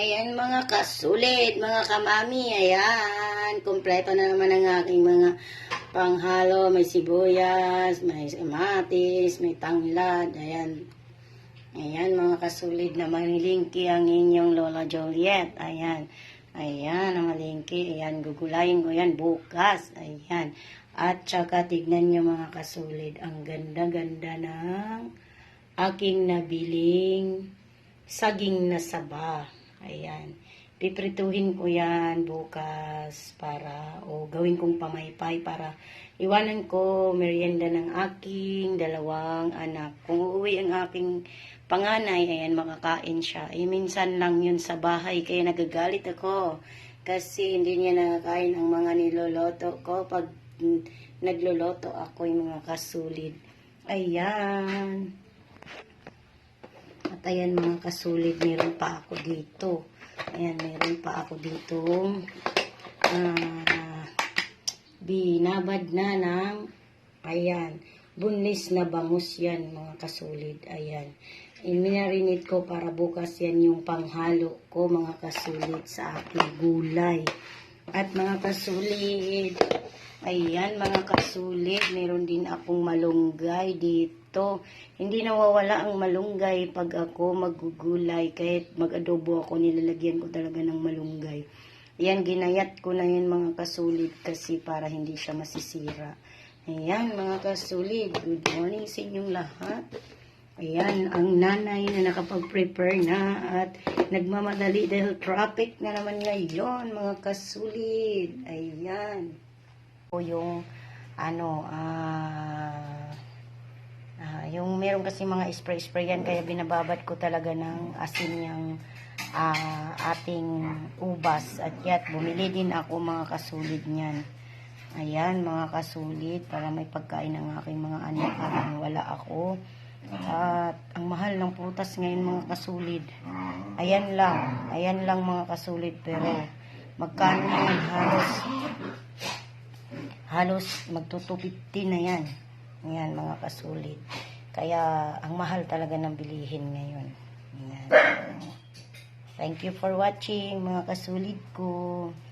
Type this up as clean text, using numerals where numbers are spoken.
Ayan mga kasulit, mga kamami, ayan, kumpleto na naman ang aking mga panghalo, may sibuyas, may kamatis, may tanglad, ayan. Ayan mga kasulit na malingki ang inyong Lola Joliet, ayan. Ayan, ang malingki, ayan, gugulayin ko yan bukas, ayan. At saka tignan nyo mga kasulit, ang ganda-ganda ng aking nabiling saging na saba. Ayan. Piprituhin ko yan bukas para, gawin kong pamaypay para iwanan ko merienda ng aking dalawang anak. Kung uuwi ang aking panganay, ayan, makakain siya. Minsan lang yun sa bahay, kaya nagagalit ako. Kasi hindi niya nakakain ang mga niloloto ko pag nagloloto ako yung mga kasulid. Ayan. At ayan mga kasulid, meron pa ako dito. Ayan, meron pa ako dito. Binabad na ng, ayan, bunlis na bangus yan mga kasulid. Ayan. Minarinate ko para bukas yan yung panghalo ko mga kasulid sa aking gulay. At mga kasulid, ayan mga kasulit, meron din akong malunggay dito. Hindi nawawala ang malunggay pag ako magugulay. Kahit mag-adobo ako, nilalagyan ko talaga ng malunggay. Ayan, ginayat ko na yan mga kasulit kasi para hindi siya masisira. Ayan mga kasulit, good morning sa inyong lahat. Ayan, ang nanay na nakapag-prepare na at nagmamadali dahil traffic na naman ngayon mga kasulit. Ayan. Yung yung meron kasi mga spray yan kaya binababad ko talaga ng asin yung ating ubas at yat bumili din ako mga kasulid niyan. Ayan mga kasulid para may pagkain ng aking mga anak habang wala ako. At ang mahal ng prutas ngayon mga kasulid, ayan lang mga kasulid, pero magkano naman halos magto-250 na yan. Ayan mga kasulit. Kaya ang mahal talaga ng bilihin ngayon. Ayan. Thank you for watching mga kasulit ko.